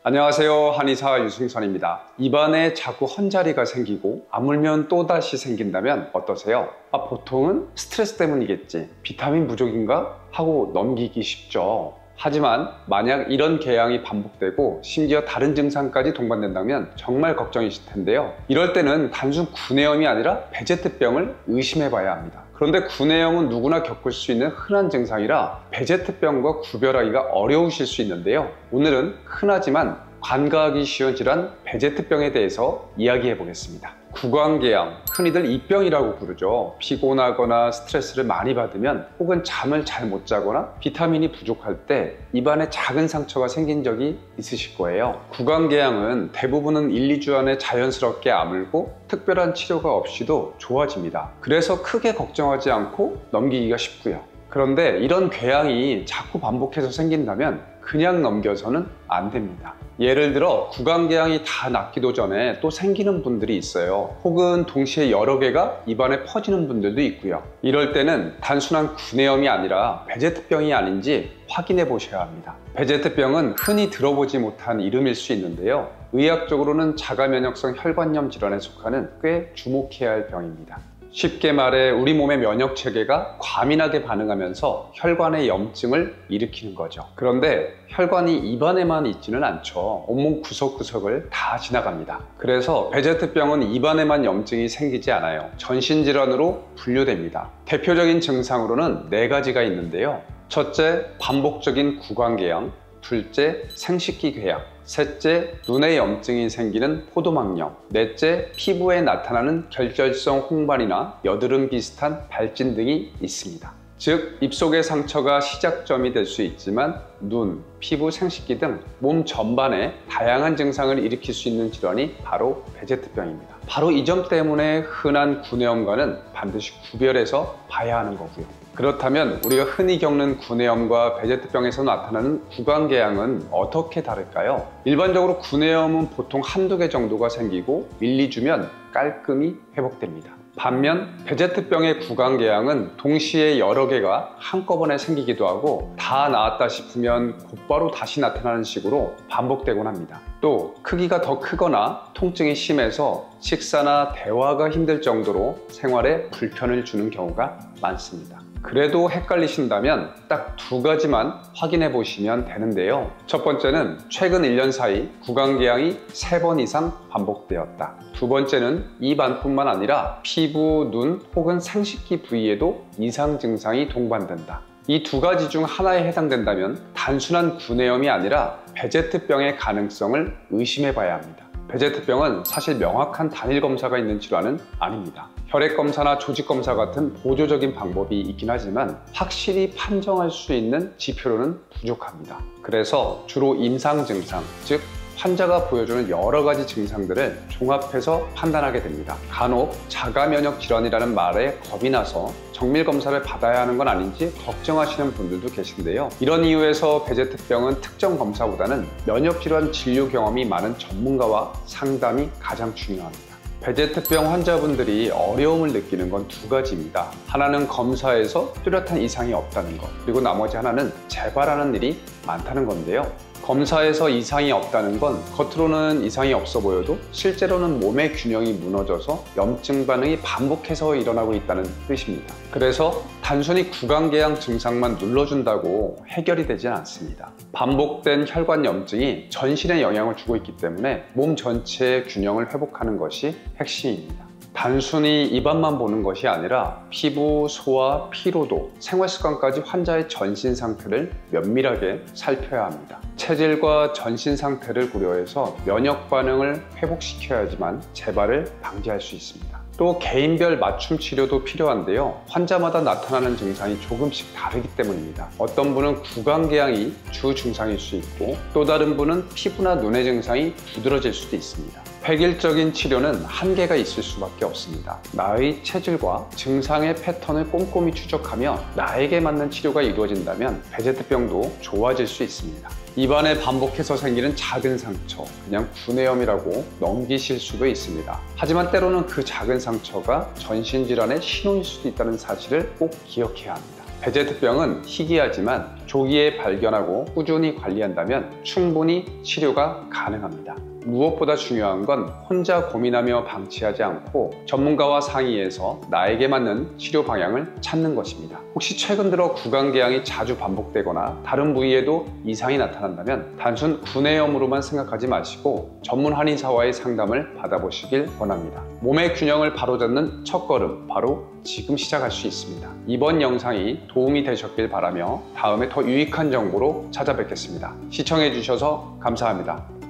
안녕하세요. 한의사 유승선입니다. 입안에 자꾸 헌자리가 생기고 아물면 또다시 생긴다면 어떠세요? 보통은 스트레스 때문이겠지, 비타민 부족인가? 하고 넘기기 쉽죠. 하지만 만약 이런 궤양이 반복되고 심지어 다른 증상까지 동반된다면 정말 걱정이실 텐데요. 이럴 때는 단순 구내염이 아니라 베제트병을 의심해 봐야 합니다. 그런데 구내염은 누구나 겪을 수 있는 흔한 증상이라 베제트병과 구별하기가 어려우실 수 있는데요. 오늘은 흔하지만 관가하기 쉬운 질환 베제트병에 대해서 이야기해 보겠습니다. 구강궤양, 흔히들 입병이라고 부르죠. 피곤하거나 스트레스를 많이 받으면 혹은 잠을 잘 못 자거나 비타민이 부족할 때 입안에 작은 상처가 생긴 적이 있으실 거예요. 구강궤양은 대부분은 1, 2주 안에 자연스럽게 아물고 특별한 치료가 없이도 좋아집니다. 그래서 크게 걱정하지 않고 넘기기가 쉽고요. 그런데 이런 궤양이 자꾸 반복해서 생긴다면 그냥 넘겨서는 안 됩니다. 예를 들어 구강궤양이 다 낫기도 전에 또 생기는 분들이 있어요. 혹은 동시에 여러 개가 입안에 퍼지는 분들도 있고요. 이럴 때는 단순한 구내염이 아니라 베제트병이 아닌지 확인해 보셔야 합니다. 베제트병은 흔히 들어보지 못한 이름일 수 있는데요. 의학적으로는 자가면역성 혈관염 질환에 속하는 꽤 주목해야 할 병입니다. 쉽게 말해 우리 몸의 면역체계가 과민하게 반응하면서 혈관의 염증을 일으키는 거죠. 그런데 혈관이 입안에만 있지는 않죠. 온몸 구석구석을 다 지나갑니다. 그래서 베제트병은 입안에만 염증이 생기지 않아요. 전신질환으로 분류됩니다. 대표적인 증상으로는 4가지가 있는데요. 첫째, 반복적인 구강궤양. 둘째, 생식기 궤양. 셋째, 눈에 염증이 생기는 포도막염. 넷째, 피부에 나타나는 결절성 홍반이나 여드름 비슷한 발진 등이 있습니다. 즉, 입속의 상처가 시작점이 될 수 있지만 눈, 피부, 생식기 등 몸 전반에 다양한 증상을 일으킬 수 있는 질환이 바로 베제트병입니다. 바로 이 점 때문에 흔한 구내염과는 반드시 구별해서 봐야 하는 거고요. 그렇다면 우리가 흔히 겪는 구내염과 베제트병에서 나타나는 구강궤양은 어떻게 다를까요? 일반적으로 구내염은 보통 한두 개 정도가 생기고 1, 2주면 깔끔히 회복됩니다. 반면 베제트병의 구강궤양은 동시에 여러 개가 한꺼번에 생기기도 하고 다 나았다 싶으면 곧바로 다시 나타나는 식으로 반복되곤 합니다. 또 크기가 더 크거나 통증이 심해서 식사나 대화가 힘들 정도로 생활에 불편을 주는 경우가 많습니다. 그래도 헷갈리신다면 딱 2가지만 확인해 보시면 되는데요. 첫 번째는 최근 1년 사이 구강궤양이 3번 이상 반복되었다. 두 번째는 입 안뿐만 아니라 피부, 눈 혹은 생식기 부위에도 이상 증상이 동반된다. 이 2가지 중 하나에 해당된다면 단순한 구내염이 아니라 베제트병의 가능성을 의심해 봐야 합니다. 베제트병은 사실 명확한 단일 검사가 있는 질환은 아닙니다. 혈액검사나 조직검사 같은 보조적인 방법이 있긴 하지만 확실히 판정할 수 있는 지표로는 부족합니다. 그래서 주로 임상 증상, 즉 환자가 보여주는 여러 가지 증상들을 종합해서 판단하게 됩니다. 간혹 자가면역 질환이라는 말에 겁이 나서 정밀검사를 받아야 하는 건 아닌지 걱정하시는 분들도 계신데요. 이런 이유에서 베제트병은 특정 검사보다는 면역질환 진료 경험이 많은 전문가와 상담이 가장 중요합니다. 베제트병 환자분들이 어려움을 느끼는 건 2가지입니다. 하나는 검사에서 뚜렷한 이상이 없다는 것, 그리고 나머지 하나는 재발하는 일이 많다는 건데요. 검사에서 이상이 없다는 건 겉으로는 이상이 없어 보여도 실제로는 몸의 균형이 무너져서 염증 반응이 반복해서 일어나고 있다는 뜻입니다. 그래서 단순히 구강궤양 증상만 눌러준다고 해결이 되진 않습니다. 반복된 혈관 염증이 전신에 영향을 주고 있기 때문에 몸 전체의 균형을 회복하는 것이 핵심입니다. 단순히 입안만 보는 것이 아니라 피부, 소화, 피로도, 생활습관까지 환자의 전신 상태를 면밀하게 살펴야 합니다. 체질과 전신 상태를 고려해서 면역 반응을 회복시켜야지만 재발을 방지할 수 있습니다. 또 개인별 맞춤 치료도 필요한데요. 환자마다 나타나는 증상이 조금씩 다르기 때문입니다. 어떤 분은 구강궤양이 주 증상일 수 있고 또 다른 분은 피부나 눈의 증상이 두드러질 수도 있습니다. 획일적인 치료는 한계가 있을 수밖에 없습니다. 나의 체질과 증상의 패턴을 꼼꼼히 추적하며 나에게 맞는 치료가 이루어진다면 베제트병도 좋아질 수 있습니다. 입안에 반복해서 생기는 작은 상처, 그냥 구내염이라고 넘기실 수도 있습니다. 하지만 때로는 그 작은 상처가 전신질환의 신호일 수도 있다는 사실을 꼭 기억해야 합니다. 베제트병은 희귀하지만 조기에 발견하고 꾸준히 관리한다면 충분히 치료가 가능합니다. 무엇보다 중요한 건 혼자 고민하며 방치하지 않고 전문가와 상의해서 나에게 맞는 치료 방향을 찾는 것입니다. 혹시 최근 들어 구강궤양이 자주 반복되거나 다른 부위에도 이상이 나타난다면 단순 구내염으로만 생각하지 마시고 전문 한의사와의 상담을 받아보시길 원합니다. 몸의 균형을 바로잡는 첫걸음, 바로 지금 시작할 수 있습니다. 이번 영상이 도움이 되셨길 바라며 다음에 더 유익한 정보로 찾아뵙겠습니다. 시청해 주셔서 감사합니다.